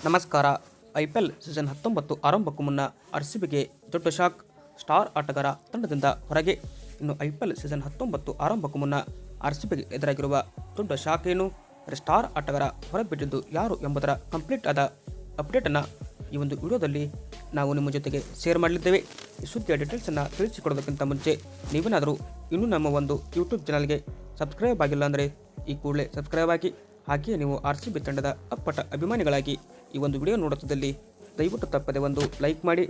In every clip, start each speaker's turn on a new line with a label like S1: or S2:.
S1: ನಮಸ್ಕಾರ. IPL season 19 ಆರಂಭಕ್ಕೂ ಮುನ್ನ ಆರ್ಸಿಬಿಗೆ ದೊಡ್ಡ ಶಾಕ್. ಸ್ಟಾರ್ ಆಟಗಾರ ತಂಡದಿಂದ ಹೊರಗೆ. ಇನ್ನು ಐಪಿಎಲ್ ಸೀಸನ್ 19 ಆರಂಭಕ್ಕೂ ಮುನ್ನ ಆರ್ಸಿಬಿಗೆ ಎದುರಾಗಿರುವ ದೊಡ್ಡ ಶಾಕ್ ಏನು, ಸ್ಟಾರ್ ಆಟಗಾರ ಹೊರಬಿಟ್ಟಿದ್ದು ಯಾರು ಎಂಬುದರ ಕಂಪ್ಲೀಟ್ ಆದ ಅಪ್ಡೇಟನ್ನು ಈ ಒಂದು ವಿಡಿಯೋದಲ್ಲಿ ನಾವು ನಿಮ್ಮ ಜೊತೆಗೆ ಶೇರ್ ಮಾಡಲಿದ್ದೇವೆ. ಈ ಸುದ್ದಿಯ ಡೀಟೇಲ್ಸನ್ನು ತಿಳಿಸಿಕೊಡೋದಕ್ಕಿಂತ ಮುಂಚೆ ನೀವೇನಾದರೂ ಇನ್ನೂ ನಮ್ಮ ಒಂದು ಯೂಟ್ಯೂಬ್ ಚಾನಲ್ಗೆ ಸಬ್ಸ್ಕ್ರೈಬ್ ಆಗಿಲ್ಲ ಅಂದರೆ ಈ ಕೂಡಲೇ ಸಬ್ಸ್ಕ್ರೈಬ್ ಆಗಿ, ಹಾಗೆಯೇ ನೀವು ಆರ್ಸಿಬಿ ತಂಡದ ಅಪ್ಪಟ ಅಭಿಮಾನಿಗಳಾಗಿ ಈ ಒಂದು ವಿಡಿಯೋ ನೋಡುತ್ತಿದ್ದಲ್ಲಿ ದಯವಿಟ್ಟು ತಪ್ಪದೆ ಒಂದು ಲೈಕ್ ಮಾಡಿ.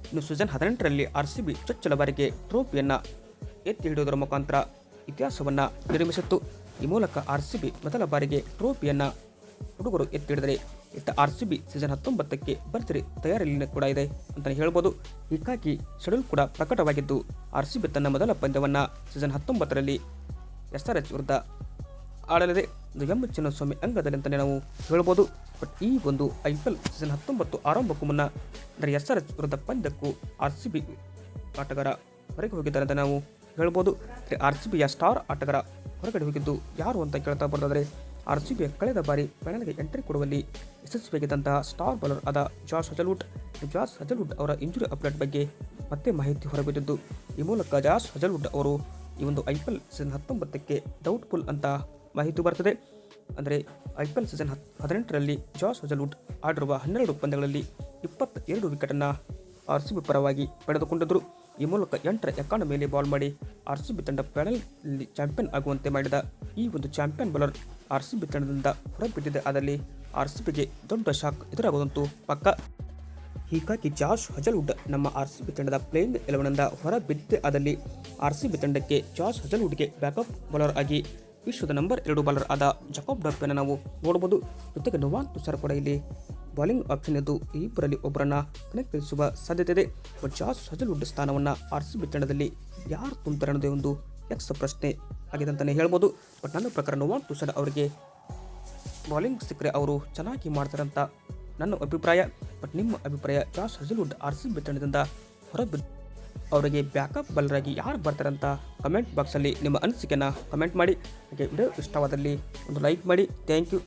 S1: ಇನ್ನು ಸೀಸನ್ 18ರಲ್ಲಿ ಆರ್ಸಿಬಿ ಚೊಚ್ಚಲ ಬಾರಿಗೆ ಟ್ರೋಫಿಯನ್ನು ಎತ್ತಿ ಹಿಡಿಯುವುದರ ಮುಖಾಂತರ ಇತಿಹಾಸವನ್ನು ನಿರ್ಮಿಸಿತ್ತು. ಈ ಮೂಲಕ ಆರ್ಸಿಬಿ ಮೊದಲ ಬಾರಿಗೆ ಟ್ರೋಫಿಯನ್ನು ಹುಡುಗರು ಎತ್ತಿ ಹಿಡಿದರೆ ಇತ್ತ ಆರ್ಸಿಬಿ ಸೀಸನ್ 19ಕ್ಕೆ ಭರ್ಜರಿ ತಯಾರಿಯಲ್ಲಿ ಕೂಡ ಇದೆ ಅಂತಲೇ ಹೇಳ್ಬೋದು. ಹೀಗಾಗಿ ಶೆಡ್ಯೂಲ್ ಕೂಡ ಪ್ರಕಟವಾಗಿದ್ದು ಆರ್ಸಿಬಿ ತನ್ನ ಮೊದಲ ಪಂದ್ಯವನ್ನು ಸೀಸನ್ 19ರಲ್ಲಿ SRH ವಿರುದ್ಧ ಆಡಲಿದೆ. ಇದು ಎಂ ಚಿನ್ನಸ್ವಾಮಿ ಅಂಗದಲ್ಲಿ ಅಂತಲೇ ನಾವು ಹೇಳ್ಬೋದು. ಬಟ್ ಈ ಒಂದು IPL ಸೀಸನ್ 19 ಆರಂಭಕ್ಕೂ ಮುನ್ನ ಅಂದರೆ SRH ವಿರುದ್ಧ ಪಂದ್ಯಕ್ಕೂ ಆರ್ಸಿಬಿ ಆಟಗಾರ ಹೊರಗೆ ಹೋಗಿದ್ದಾರೆ ಅಂತ ನಾವು ಹೇಳ್ಬೋದು. ಆರ್ಸಿಬಿಯ ಸ್ಟಾರ್ ಆಟಗಾರ ಹೊರಗಡೆ ಹೋಗಿದ್ದು ಯಾರು ಅಂತ ಕೇಳ್ತಾ ಬರೋದಾದರೆ, ಆರ್ಸಿಬಿಯ ಕಳೆದ ಬಾರಿ ಫೈನಲ್ಗೆ ಎಂಟ್ರಿ ಕೊಡುವಲ್ಲಿ ಯಶಸ್ವಿಯಾಗಿದ್ದಂತಹ ಸ್ಟಾರ್ ಬೌಲರ್ ಆದ ಜಾಸ್ ಹಜಲ್ವುಡ್ ಅವರ ಇಂಜುರಿ ಅಪ್ಡೇಟ್ ಬಗ್ಗೆ ಮತ್ತೆ ಮಾಹಿತಿ ಹೊರಬಿದ್ದಿದ್ದು, ಈ ಮೂಲಕ ಜಾಸ್ ಹಜಲ್ವುಡ್ ಅವರು ಈ ಒಂದು IPL ಸೀಸನ್ 19ಕ್ಕೆ ಡೌಟ್ಫುಲ್ ಅಂತ ಮಾಹಿತಿ ಬರ್ತದೆ. ಅಂದರೆ IPL ಸೀಸನ್ 18ರಲ್ಲಿ ಜಾಸ್ ಹಜಲ್ವುಡ್ ಆಡಿರುವ 12 ಪಂದ್ಯಗಳಲ್ಲಿ 22 ವಿಕೆಟನ್ನು ಆರ್ಸಿಬಿ ಪರವಾಗಿ ಪಡೆದುಕೊಂಡಿದ್ದರು. ಈ ಮೂಲಕ 8ರ ಎಕಾರ್ಡ್ ಮೇಲೆ ಬಾಲ್ ಮಾಡಿ ಆರ್ಸಿಬಿ ತಂಡ ಫೈನಲ್ನಲ್ಲಿ ಚಾಂಪಿಯನ್ ಆಗುವಂತೆ ಮಾಡಿದ ಈ ಒಂದು ಚಾಂಪಿಯನ್ ಬೌಲರ್ ಆರ್ಸಿಬಿ ತಂಡದಿಂದ ಹೊರಬಿದ್ದಿದೆ. ಅದರಲ್ಲಿ ಆರ್ಸಿಬಿಗೆ ದೊಡ್ಡ ಶಾಕ್ ಎದುರಾಗುವಂತೂ ಪಕ್ಕ. ಹೀಗಾಗಿ ಜಾಸ್ ಹಜಲ್ವುಡ್ ನಮ್ಮ ಆರ್ಸಿಬಿ ತಂಡದ ಪ್ಲೇಯಿಂಗ್ 11ನಿಂದ ಹೊರಬಿದ್ದಿದೆ. ಅದರಲ್ಲಿ ಆರ್ಸಿಬಿ ತಂಡಕ್ಕೆ ಜಾಸ್ ಹಜಲ್ವುಡ್ಗೆ ಬ್ಯಾಕಪ್ ಬೌಲರ್ ಆಗಿ ವಿಶ್ವದ ನಂಬರ್ 2 ಬೌಲರ್ ಆದ ಜಾಕೋಬ್ ಡರ್ಪನ್ನು ನಾವು ನೋಡಬಹುದು. ಜೊತೆಗೆ ನುವಾನ್ ತುಷಾರ್ ಕೂಡ ಇಲ್ಲಿ ಬೌಲಿಂಗ್ ಆಪ್ಷನ್ ಇದ್ದು ಈ ಇಬ್ಬರಲ್ಲಿ ಒಬ್ಬರನ್ನ ಕಣಕ್ಕಿಳಿಸುವ ಸಾಧ್ಯತೆ ಇದೆ. ಜಾಸ್ ಹಜಲ್ವುಡ್ ಸ್ಥಾನವನ್ನು ಆರ್ಸಿಬಿ ತಂಡದಲ್ಲಿ ಯಾರು ತುಂಬ್ತಾರೆ ಅನ್ನೋದೇ ಒಂದು ಯಕ್ಷ ಪ್ರಶ್ನೆ ಆಗಿದೆ ಅಂತಲೇ ಹೇಳ್ಬೋದು. ಬಟ್ ನನ್ನ ಪ್ರಕಾರ ನುವಾನ್ ತುಷಾರ್ ಅವರಿಗೆ ಬೌಲಿಂಗ್ ಸಿಕ್ಕರೆ ಅವರು ಚೆನ್ನಾಗಿ ಮಾಡ್ತಾರೆ ಅಂತ ನನ್ನ ಅಭಿಪ್ರಾಯ. ಬಟ್ ನಿಮ್ಮ ಅಭಿಪ್ರಾಯ, ಜಾಸ್ ಹಜಲ್ವುಡ್ ಆರ್ಸಿಬಿ ತಂಡದಿಂದ ಹೊರಬಿದ್ದು ಅವರಿಗೆ ಬ್ಯಾಕಪ್ ಬೌಲರ್ ಆಗಿ ಯಾರು ಬರ್ತಾರೆ ಅಂತ ಕಮೆಂಟ್ ಬಾಕ್ಸಲ್ಲಿ ನಿಮ್ಮ ಅನಿಸಿಕೆಯನ್ನು ಕಮೆಂಟ್ ಮಾಡಿ. ಹಾಗೆ ವಿಡಿಯೋ ಇಷ್ಟವಾದಲ್ಲಿ ಒಂದು ಲೈಕ್ ಮಾಡಿ. Thank you.